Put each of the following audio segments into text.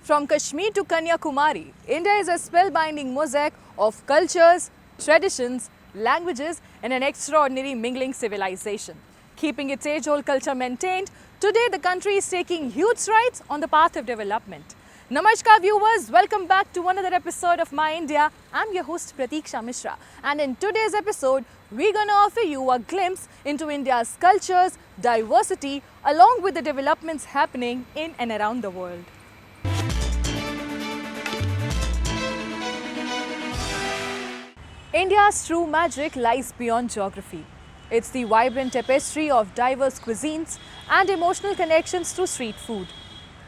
From Kashmir to Kanyakumari, India is a spellbinding mosaic of cultures, traditions, languages, and an extraordinary mingling civilization. Keeping its age-old culture maintained, today the country is taking huge strides on the path of development. Namaskar viewers, welcome back to another episode of My India. I'm your host Pratiksha Mishra, and in today's episode, we're going to offer you a glimpse into India's cultures, diversity, along with the developments happening in and around the world. India's true magic lies beyond geography. It's the vibrant tapestry of diverse cuisines and emotional connections through street food.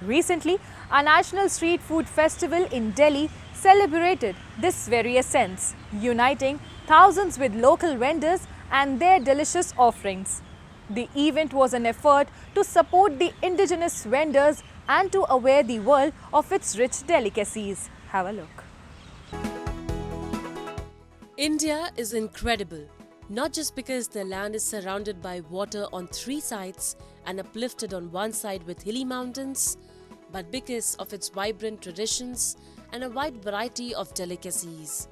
Recently, our National Street Food Festival in Delhi celebrated this very essence, uniting thousands with local vendors and their delicious offerings. The event was an effort to support the indigenous vendors and to aware the world of its rich delicacies. Have a look. India is incredible, not just because the land is surrounded by water on three sides and uplifted on one side with hilly mountains, but because of its vibrant traditions and a wide variety of delicacies.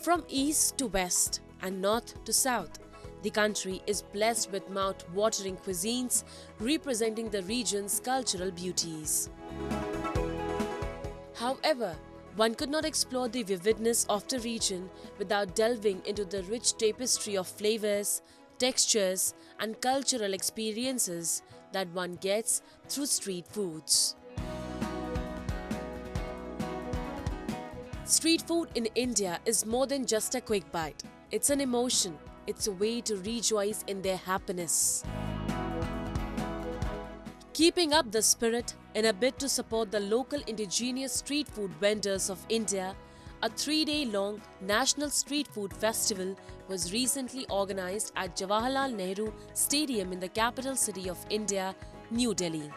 From east to west and north to south, the country is blessed with mouth-watering cuisines representing the region's cultural beauties. However, one could not explore the vividness of the region without delving into the rich tapestry of flavors, textures, and cultural experiences that one gets through street foods. Street food in India is more than just a quick bite. It's an emotion. It's a way to rejoice in their happiness. Keeping up the spirit in a bid to support the local indigenous street food vendors of India, a 3-day-long National Street Food Festival was recently organized at Jawaharlal Nehru Stadium in the capital city of India, New Delhi.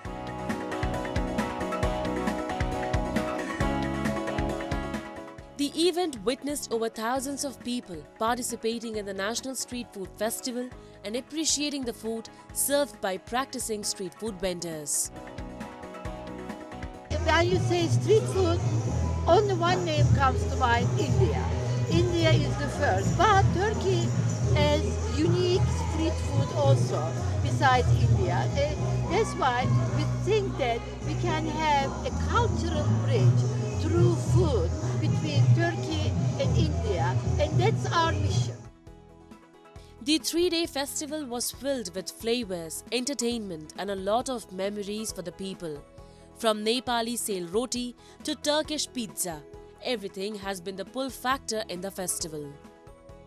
The event witnessed over thousands of people participating in the National Street Food Festival and appreciating the food served by practicing street food vendors. When you say street food, only one name comes to mind: India. India is the first, but Turkey has unique street food also besides India. That's why we think that we can have a cultural bridge through food between Turkey and India, and that's our mission. The 3-day festival was filled with flavors, entertainment, and a lot of memories for the people. From Nepali sale roti to Turkish pizza, everything has been the pull factor in the festival.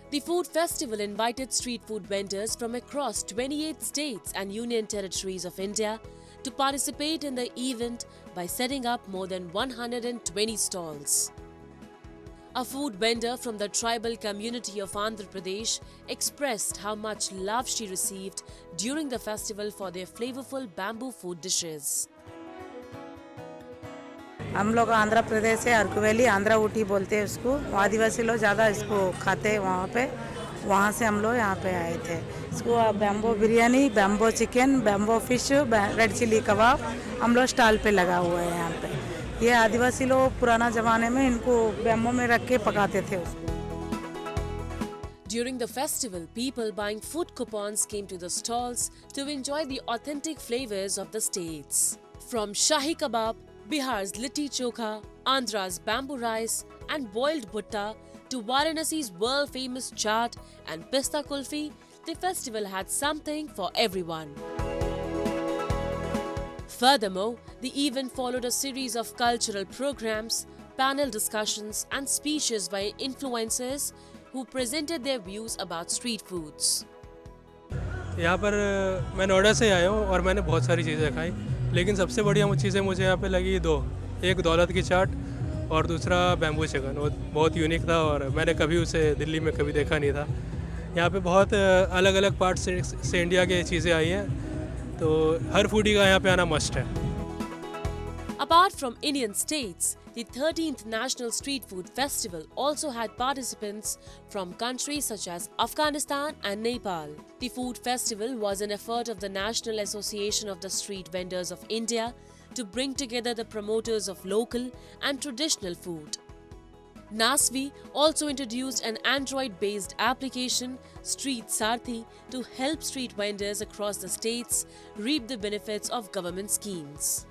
The food festival invited street food vendors from across 28 states and union territories of India to participate in the event by setting up more than 120 stalls. A food vendor from the tribal community of Andhra Pradesh expressed how much love she received during the festival for their flavorful bamboo food dishes. हम लोग आंध्र प्रदेश से अर्क valley Andhra Ooty बोलते हैं उसको, आदिवासी लोग ज़्यादा इसको खाते हैं वहाँ पे। वहाँ से हम लोग यहाँ पे आए थे। इसको bamboo biryani, bamboo chicken, bamboo fish, red chilli kebab हम लोग स्टॉल पे लगा हुआ है यहाँ पे। ये आदिवासी लोग पुराना ज़माने में इनको बैम्बो में रख के पकाते थे उसको। During the festival, people buying food coupons came to the stalls to enjoy the authentic flavors of the states. From Shahi Kebab, Bihar's Litti Chokha, Andhra's bamboo rice and boiled bhutta to Varanasi's world-famous chaat and pista kulfi, the festival had something for everyone. Furthermore, the event followed a series of cultural programs, panel discussions and speeches by influencers who presented their views about street foods. यहाँ पर मैं नोएडा से आया हूँ और मैंने बहुत सारी चीज़ें खाई, लेकिन सबसे बढ़िया चीज़ें मुझे यहाँ पे लगी दो, एक दौलत की चाट और दूसरा बैम्बू चिकन। वो बहुत यूनिक था और मैंने कभी उसे दिल्ली में कभी देखा नहीं था। यहाँ पे बहुत अलग अलग पार्ट से इंडिया की चीज़ें आई हैं, तो हर फूडी का यहाँ पे आना मस्ट है। Apart from Indian states, the 13th National Street Food Festival also had participants from countries such as Afghanistan and Nepal. The food festival was an effort of the National Association of the Street Vendors of India to bring together the promoters of local and traditional food. Nasvi also introduced an Android-based application, Street Sarthi, to help street vendors across the states reap the benefits of government schemes.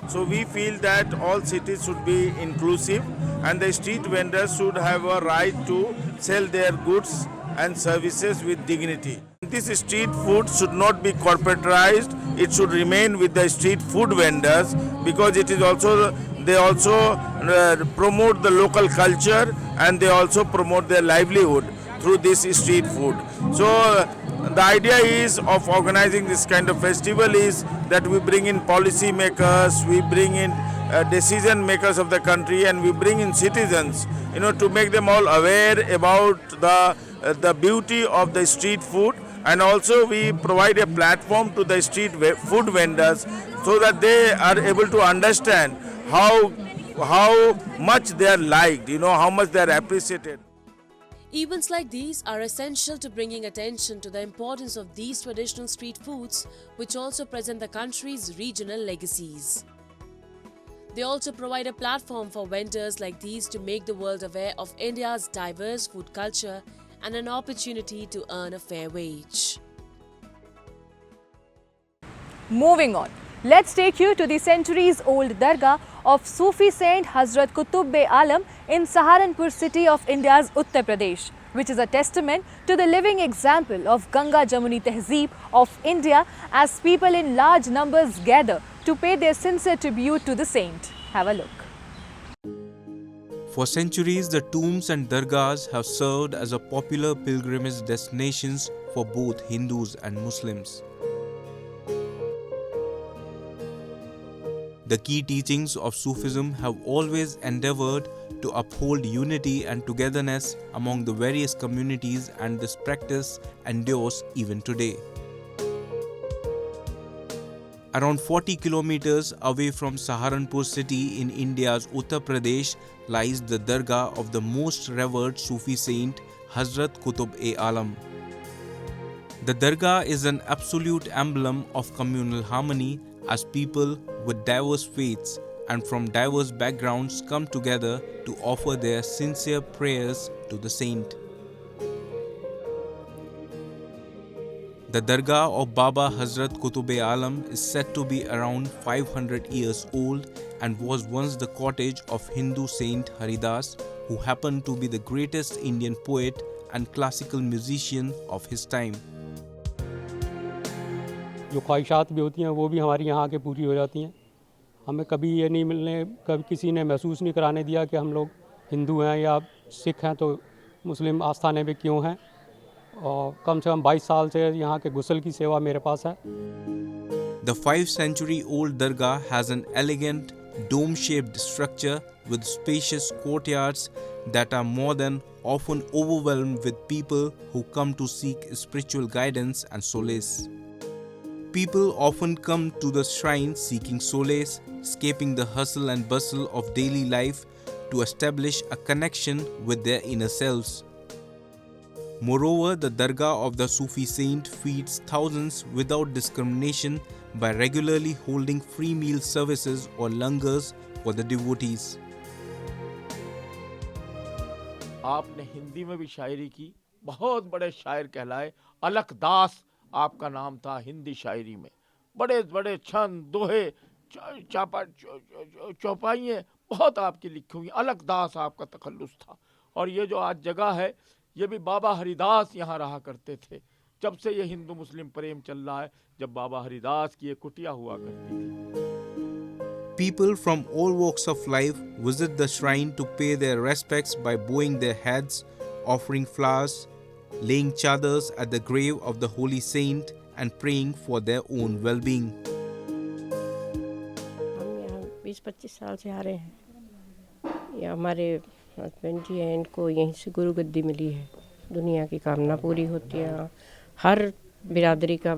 So we feel that all cities should be inclusive and the street vendors should have a right to sell their goods and services with dignity. This street food should not be corporatized, it should remain with the street food vendors because it is also they also promote the local culture and they also promote their livelihood through this street food. So the idea is of organizing this kind of festival is that we bring in policy makers, we bring in decision makers of the country and we bring in citizens, to make them all aware about the beauty of the street food, and also we provide a platform to the street food vendors so that they are able to understand how much they are liked, how much they are appreciated. Events like these are essential to bringing attention to the importance of these traditional street foods, which also present the country's regional legacies. They also provide a platform for vendors like these to make the world aware of India's diverse food culture and an opportunity to earn a fair wage. Moving on, let's take you to the centuries-old Dargah of Sufi Saint Hazrat Qutb-e-Alam in Saharanpur city of India's Uttar Pradesh, which is a testament to the living example of Ganga Jamuni Tehzeeb of India as people in large numbers gather to pay their sincere tribute to the saint. Have a look. For centuries, the tombs and dargahs have served as a popular pilgrimage destinations for both Hindus and Muslims. The key teachings of Sufism have always endeavored to uphold unity and togetherness among the various communities, and this practice endures even today. Around 40 kilometers away from Saharanpur city in India's Uttar Pradesh lies the Dargah of the most revered Sufi saint Hazrat Qutb-e-Alam. The Dargah is an absolute emblem of communal harmony as people with diverse faiths and from diverse backgrounds come together to offer their sincere prayers to the saint. The Dargah of Baba Hazrat Qutb-e-Alam is said to be around 500 years old and was once the cottage of Hindu saint Haridas, who happened to be the greatest Indian poet and classical musician of his time. जो ख्वाहिशात भी होती हैं वो भी हमारी यहाँ आके पूरी हो जाती हैं। हमें कभी ये नहीं कभी किसी ने महसूस नहीं कराने दिया कि हम लोग हिंदू हैं या सिख हैं तो मुस्लिम आस्थाने में क्यों हैं, और कम से कम 22 साल से यहाँ के गुस्ल की सेवा मेरे पास है। The 5-century-old Dargah has an elegant dome-shaped structure with spacious courtyards that are more than often overwhelmed with people who come to seek spiritual guidance and solace. People often come to the shrine seeking solace, escaping the hustle and bustle of daily life to establish a connection with their inner selves. Moreover, the Dargah of the Sufi saint feeds thousands without discrimination by regularly holding free meal services or langars for the devotees. आपने हिंदी में भी शायरी की, बहुत बड़े शायर कहलाए। अलकदास आपका नाम था हिंदी शायरी में। बड़े बड़े छंद, दोहे, चौपाइयाँ बहुत आपकी लिखी हुई। अलकदास आपका तखल्लुस था। और ये जो आज जगह है, ये भी बाबा हरिदास यहाँ रहा करते थे। जब से ये हिंदू मुस्लिम प्रेम चल रहा है, जब बाबा हरिदास की ये कुटिया हुआ करती थी। People from all walks of life visit the shrine to pay their respects by bowing their heads, offering flowers, laying chadars at the grave of the holy saint and praying for their own well-being. हम यहाँ 20-25 साल से आ रहे हैं। ये हमारे husband जी हैं, इनको यहीं से गुरु गद्दी मिली है। दुनिया की कामना पूरी होती है। हर बिरादरी का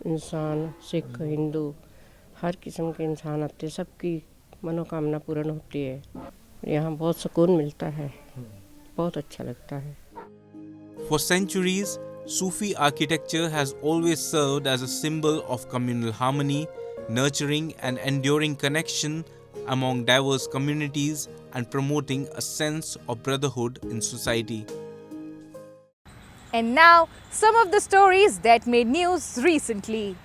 इंसान, सिख, हिंदू, हर किस्म के इंसान आते हैं, सबकी मनोकामना पूर्ण होती है। यहाँ बहुत सुकून मिलता है, बहुत अच्छा लगता है। For centuries, Sufi architecture has always served as a symbol of communal harmony, nurturing an enduring connection among diverse communities and promoting a sense of brotherhood in society. And now, some of the stories that made news recently.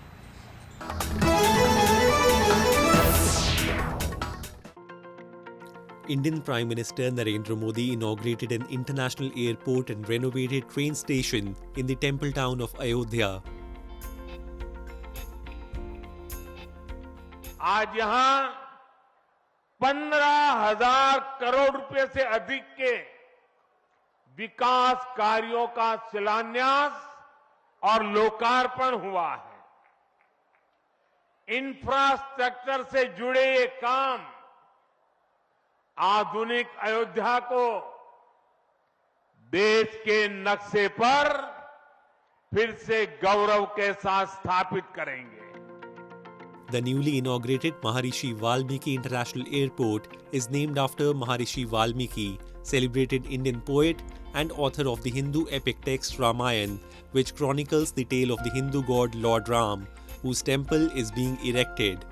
Indian Prime Minister Narendra Modi inaugurated an international airport and renovated train station in the temple town of Ayodhya. आज यहाँ 15,000 करोड़ रुपए से अधिक के विकास कार्यों का शिलान्यास और लोकार्पण हुआ है। इंफ्रास्ट्रक्चर से जुड़े ये काम आधुनिक अयोध्या को देश के नक्शे पर फिर से गौरव के साथ स्थापित करेंगे। The newly inaugurated Maharishi Valmiki International Airport is named after Maharishi Valmiki, celebrated Indian poet and author of the Hindu epic text Ramayana, which chronicles the tale of the Hindu god Lord Ram, whose temple is being erected.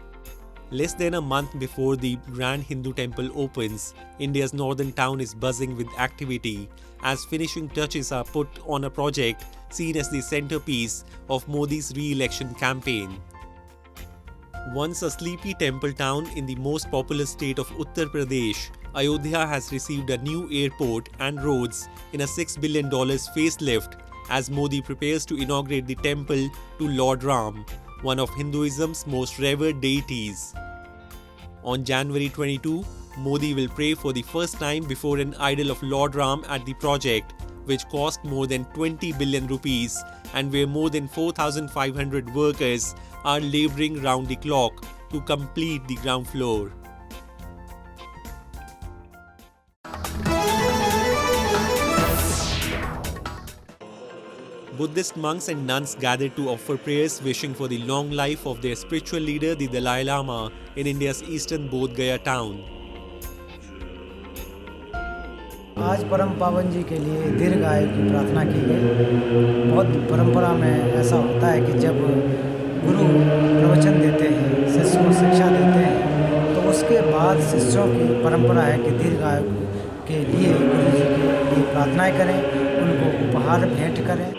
Less than a month before the grand Hindu temple opens, India's northern town is buzzing with activity as finishing touches are put on a project seen as the centerpiece of Modi's re-election campaign. Once a sleepy temple town in the most populous state of Uttar Pradesh, Ayodhya has received a new airport and roads in a $6 billion facelift as Modi prepares to inaugurate the temple to Lord Ram, one of Hinduism's most revered deities. On January 22, Modi will pray for the first time before an idol of Lord Ram at the project, which cost more than 20 billion rupees and where more than 4,500 workers are laboring round the clock to complete the ground floor. Buddhist monks and nuns gathered to offer prayers wishing for the long life of their spiritual leader, the Dalai Lama, in India's eastern Bodh Gaya town. आज परम पावन जी के लिए दीर्घायु की प्रार्थना की गई। बहुत परंपरा में ऐसा होता है कि जब गुरु प्रवचन देते हैं, शिष्यों को शिक्षा देते हैं, तो उसके बाद शिष्यों की परंपरा है कि दीर्घायु के लिए गुरु जी के लिए प्रार्थनाएं करें, उनको उपहार भेंट करें।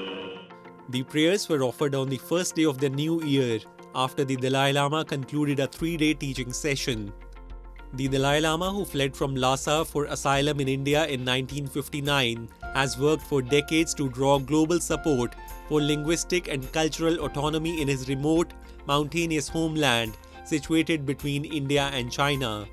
The prayers were offered on the first day of the new year after the Dalai Lama concluded a 3-day teaching session. The Dalai Lama, who fled from Lhasa for asylum in India in 1959, has worked for decades to draw global support for linguistic and cultural autonomy in his remote, mountainous homeland situated between India and China.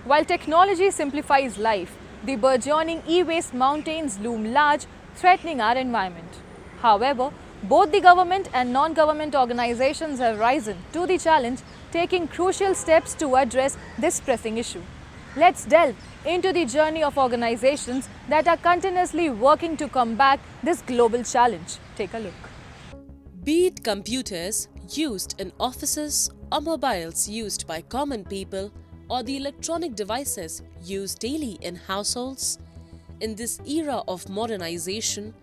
While technology simplifies life, the burgeoning e-waste mountains loom large, threatening our environment. However, both the government and non-government organizations have risen to the challenge, taking crucial steps to address this pressing issue. Let's delve into the journey of organizations that are continuously working to combat this global challenge. Take a look. Be it computers used in offices or mobiles used by common people or the electronic devices used daily in households, in this era of modernization,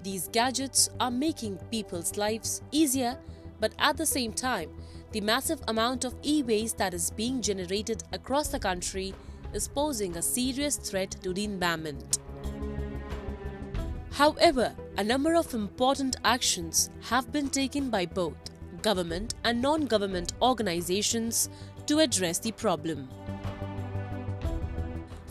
these gadgets are making people's lives easier, but at the same time, the massive amount of e-waste that is being generated across the country is posing a serious threat to the environment. However, a number of important actions have been taken by both government and non-government organizations to address the problem.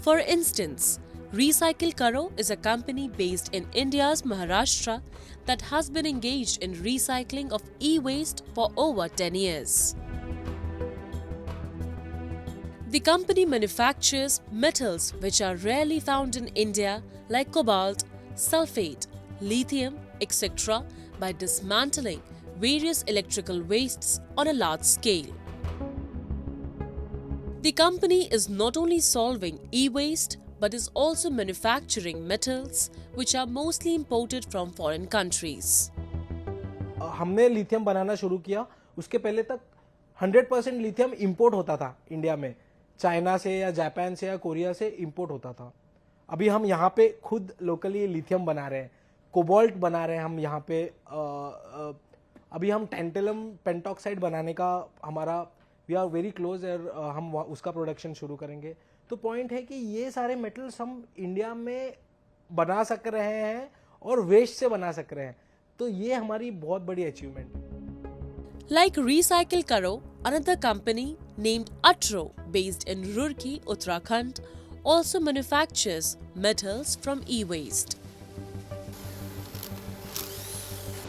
For instance, Recycle Karo is a company based in India's Maharashtra that has been engaged in recycling of e-waste for over 10 years. The company manufactures metals which are rarely found in India like cobalt, sulfate, lithium, etc. by dismantling various electrical wastes on a large scale. The company is not only solving e-waste but is also manufacturing metals which are mostly imported from foreign countries. हमने lithium बनाना शुरू किया, उसके पहले तक 100% lithium import होता था India में, China से या जापान से या कोरिया से इंपोर्ट होता था। अभी हम यहाँ पे खुद लोकली लिथियम बना रहे हैं, कोबाल्ट बना रहे हैं हम यहाँ पे। अभी हम टेंटेलम पेंटॉक्साइड बनाने का हमारा वी आर वेरी क्लोज, और हम उसका प्रोडक्शन शुरू करेंगे। तो पॉइंट है कि ये सारे मेटल्स हम इंडिया में बना सक रहे हैं और वेस्ट से बना सक रहे हैं, तो ये हमारी बहुत बड़ी अचीवमेंट है। Like Recycle Karo, another company named Atro, based in Roorkee, Uttarakhand, also manufactures metals from e-waste.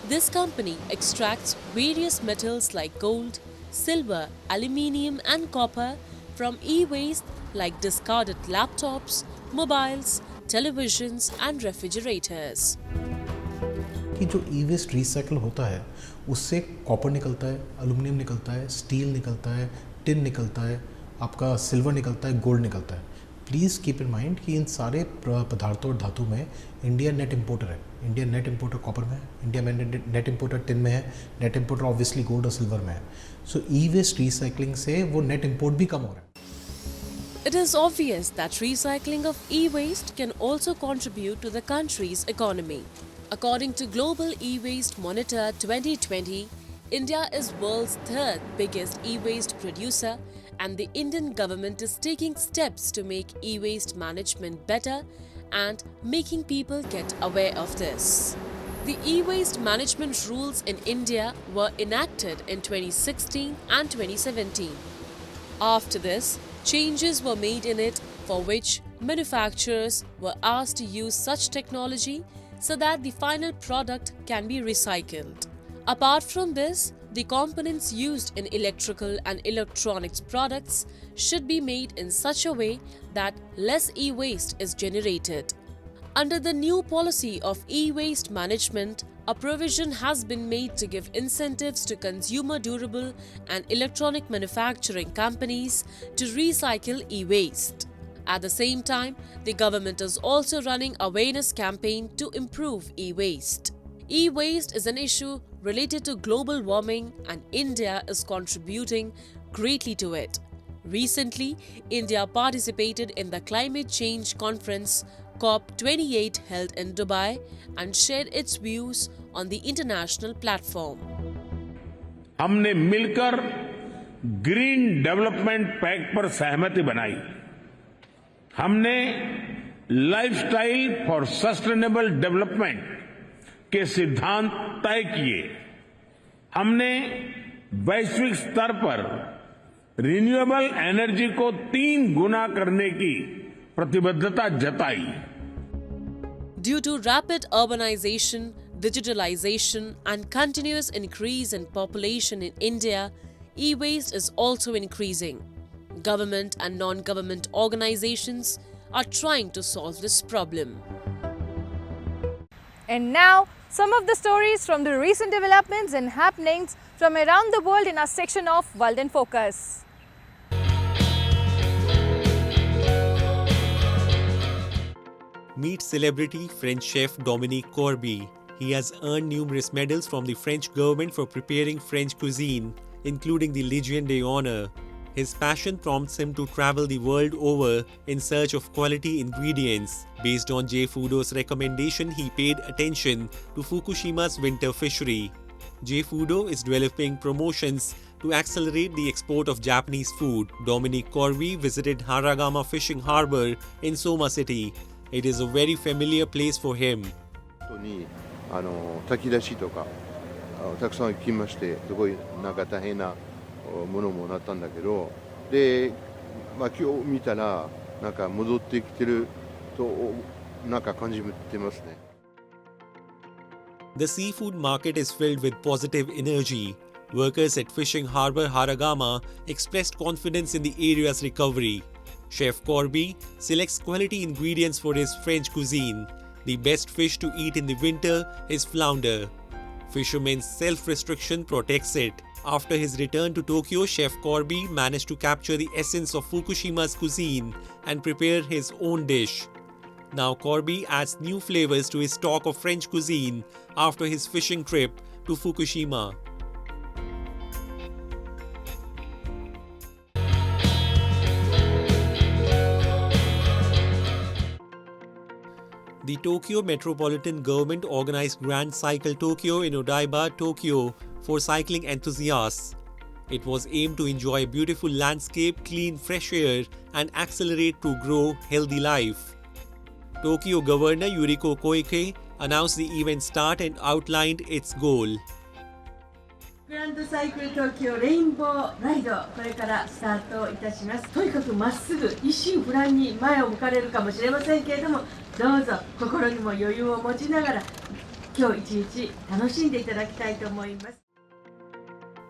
This company extracts various metals like gold, silver, aluminium and copper from e-waste like discarded laptops, mobiles, televisions and refrigerators. कि जो ई waste recycle होता है उससे copper निकलता है, aluminium निकलता है, steel निकलता है, टिन निकलता है, आपका सिल्वर निकलता है, गोल्ड निकलता है। प्लीज़ कीप इन माइंड कि इन सारे पदार्थों और धातु में इंडिया नेट इंपोर्टर है। इंडिया नेट इंपोर्टर कॉपर में है, इंडिया में नेट इंपोर्टर टिन में है, नेट इंपोर्टर ऑब्वियसली गोल्ड और सिल्वर में है। सो ई वेस्ट रिसाइकलिंग से वो नेट इंपोर्ट भी कम हो रहा है। It is obvious that recycling of e-waste can also contribute to the country's economy. According to Global E-Waste Monitor 2020, India is world's third biggest e-waste producer, and the Indian government is taking steps to make e-waste management better and making people get aware of this. The e-waste management rules in India were enacted in 2016 and 2017. After this, changes were made in it, for which manufacturers were asked to use such technology so that the final product can be recycled. Apart from this, the components used in electrical and electronics products should be made in such a way that less e-waste is generated. Under the new policy of e-waste management, a provision has been made to give incentives to consumer durable and electronic manufacturing companies to recycle e-waste. At the same time, the government is also running awareness campaign to improve e-waste. E-waste is an issue related to global warming, and India is contributing greatly to it. Recently, India participated in the climate change conference COP28 held in Dubai and shared its views on the international platform. हमने मिलकर green development pact पर सहमति बनाई। हमने lifestyle for sustainable development के सिद्धांत तय किए। हमने वैश्विक स्तर पर रिन्यूएबल एनर्जी को 3 गुना करने की प्रतिबद्धता जताई। Due to rapid urbanization, digitalization and continuous increase in population in India, e-waste is also increasing. Government and non-government organizations are trying to solve this problem. And now, some of the stories from the recent developments and happenings from around the world in our section of World in Focus. Meet celebrity French chef Dominique Corby. He has earned numerous medals from the French government for preparing French cuisine, including the Légion d'honneur. His passion prompts him to travel the world over in search of quality ingredients. Based on J. Fudo's recommendation, he paid attention to Fukushima's winter fishery. J. Fudo is developing promotions to accelerate the export of Japanese food. Dominique Corby visited Haragama Fishing Harbor in Soma City. It is a very familiar place for him. 炊き出しとかたくさん行きまして、すごいなんか大変なものもなったんだけど、で、今日見たらなんか戻ってきてるとなんか感じてますね。The seafood market is filled with positive energy. Workers at Fishing Harbor Haragama expressed confidence in the area's recovery. Chef Corby selects quality ingredients for his French cuisine. The best fish to eat in the winter is flounder. Fishermen's self-restriction protects it. After his return to Tokyo, Chef Corby managed to capture the essence of Fukushima's cuisine and prepare his own dish. Now Corby adds new flavors to his stock of French cuisine after his fishing trip to Fukushima. The Tokyo Metropolitan Government organized Grand Cycle Tokyo in Odaiba, Tokyo for cycling enthusiasts. It was aimed to enjoy a beautiful landscape, clean fresh air and accelerate to grow healthy life. Tokyo Governor Yuriko Koike announced the event start and outlined its goal. グランドサイクル東京レインボーライド、これからスタートいたします。とにかくまっすぐ一心不乱に前を向かれるかもしれませんけれども、どうぞ心にも余裕を持ちながら今日一日楽しんでいただきたいと思います。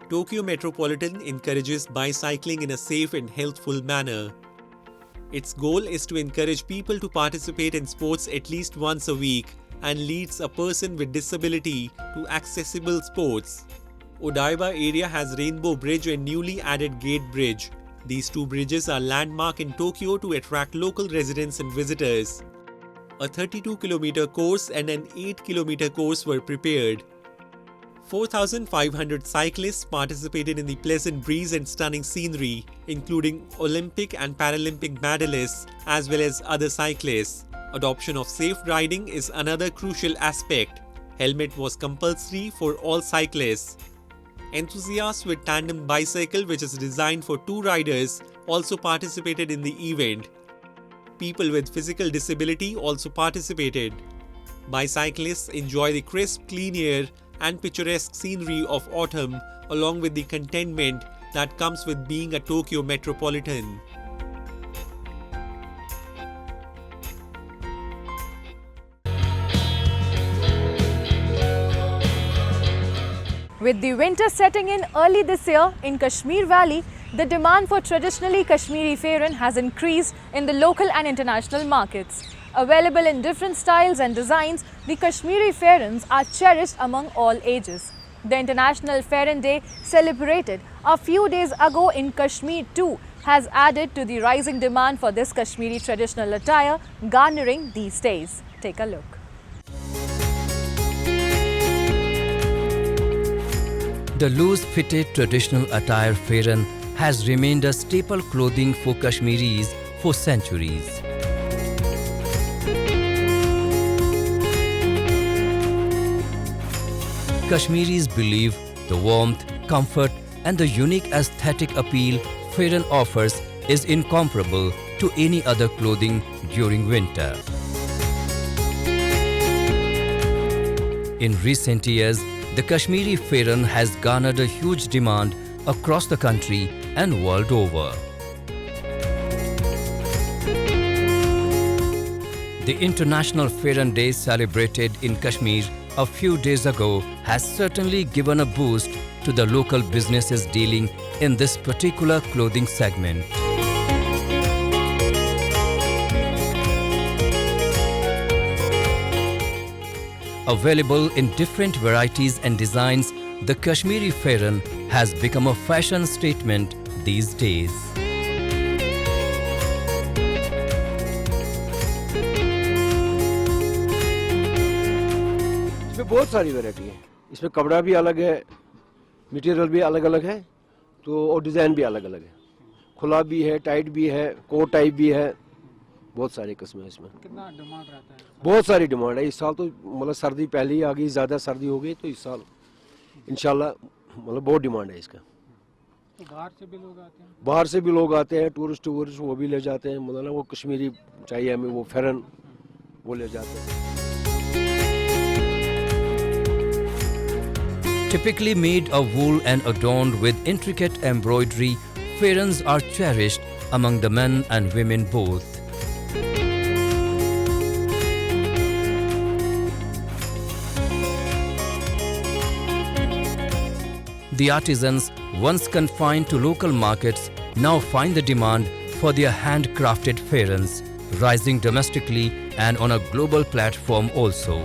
Tokyo Metropolitan encourages bicycling in a safe and healthful manner. Its goal is to encourage people to participate in sports at least once a week and leads a person with disability to accessible sports. Odaiba area has Rainbow Bridge and newly added Gate Bridge. These two bridges are landmark in Tokyo to attract local residents and visitors. A 32-kilometer course and an 8-kilometer course were prepared. 4,500 cyclists participated in the pleasant breeze and stunning scenery, including Olympic and Paralympic medalists as well as other cyclists. Adoption of safe riding is another crucial aspect. Helmet was compulsory for all cyclists. Enthusiasts with tandem bicycle, which is designed for two riders, also participated in the event. People with physical disability also participated. Bicyclists enjoy the crisp, clean air and picturesque scenery of autumn, along with the contentment that comes with being a Tokyo metropolitan. With the winter setting in early this year in Kashmir Valley, the demand for traditionally Kashmiri pheran has increased in the local and international markets. Available in different styles and designs, the Kashmiri pherans are cherished among all ages. The International Pheran Day, celebrated a few days ago in Kashmir too, has added to the rising demand for this Kashmiri traditional attire, garnering these days. Take a look. The loose-fitted traditional attire pheran has remained a staple clothing for Kashmiris for centuries. Kashmiris believe the warmth, comfort and the unique aesthetic appeal pheran offers is incomparable to any other clothing during winter. In recent years, the Kashmiri pheran has garnered a huge demand across the country and world over. The International Pheran Day celebrated in Kashmir a few days ago has certainly given a boost to the local businesses dealing in this particular clothing segment. Available in different varieties and designs, the Kashmiri pheran has become a fashion statement these days. इसमें बहुत सारी variety है। इसमें कपड़ा भी अलग है, material भी अलग अलग है, तो और डिज़ाइन भी अलग अलग है। खुला भी है, टाइट भी है, कोट टाइप भी है, बहुत सारी किस्में इसमें। कितना डिमांड रहता है? बहुत सारी डिमांड है। इस साल तो मतलब सर्दी पहले ही आ गई, ज़्यादा सर्दी हो गई, तो इस साल इंशाल्लाह मतलब बहुत डिमांड है इसका। तो बाहर से भी लोग आते हैं? बाहर से भी लोग आते हैं, टूरिस्ट वो भी ले जाते हैं, मतलब वो कश्मीरी चाहिए हमें, वो फेरन वो ले जाते हैं। Typically made of wool and adorned with intricate embroidery, pherans are cherished among the men and women both. The artisans, once confined to local markets, now find the demand for their handcrafted pherans, rising domestically and on a global platform also.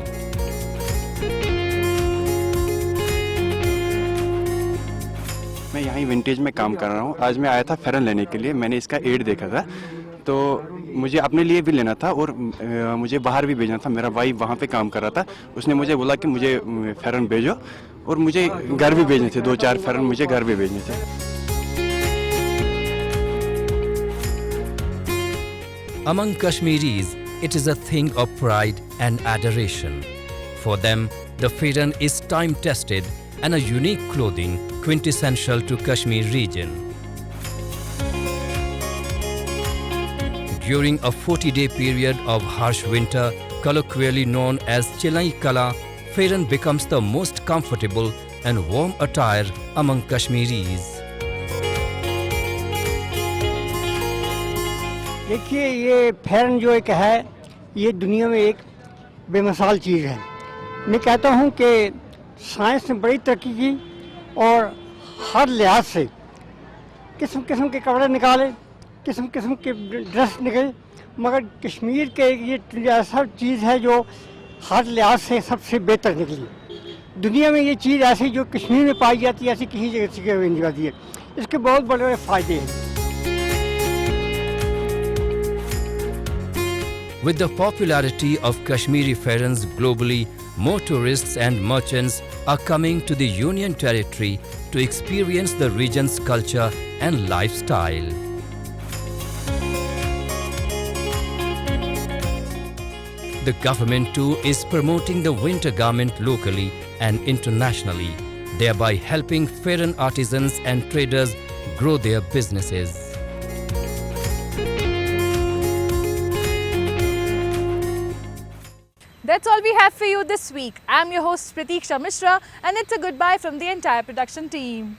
मैं यहाँ vintage में काम कर रहा हूँ। आज मैं आया था फेरन लेने के लिए। मैंने इसका एड देखा था, तो मुझे अपने लिए भी लेना था और मुझे बाहर भी भेजना था। मेरा भाई वहाँ पे काम कर रहा था, उसने मुझे बोला कि मुझे फेरन भेजो, और मुझे घर भी भेजने थे, 2-4 फेरन मुझे घर भी भेजने थे। Among Kashmiris, it is a thing of pride and adoration. For them, the pheran is time-tested and a unique clothing quintessential to Kashmir region. During a 40-day period of harsh winter, colloquially known as Chilai Kala, pheran becomes the most comfortable and warm attire among Kashmiris. देखिए ये फेरन जो एक है ये दुनिया में एक बेमिसाल चीज़ है। मैं कहता हूँ कि साइंस ने बड़ी तरक्की की और हर लिहाज से किस्म किस्म के कपड़े निकाले, किस्म किस्म के ड्रेस निकले, मगर कश्मीर के ये ऐसा चीज़ है जो हर लिहाज से सबसे बेहतर निकली। दुनिया में ये चीज़ ऐसी जो कश्मीर में पाई जाती है ऐसी किसी जगह नहीं जाती है। इसके बहुत बड़े बड़े फ़ायदे हैं। With the popularity of Kashmiri pherans globally, more tourists and merchants are coming to the Union Territory to experience the region's culture and lifestyle. The government too is promoting the winter garment locally and internationally, thereby helping pheran artisans and traders grow their businesses. That's all we have for you this week. I'm your host Pratiksha Mishra and it's a goodbye from the entire production team.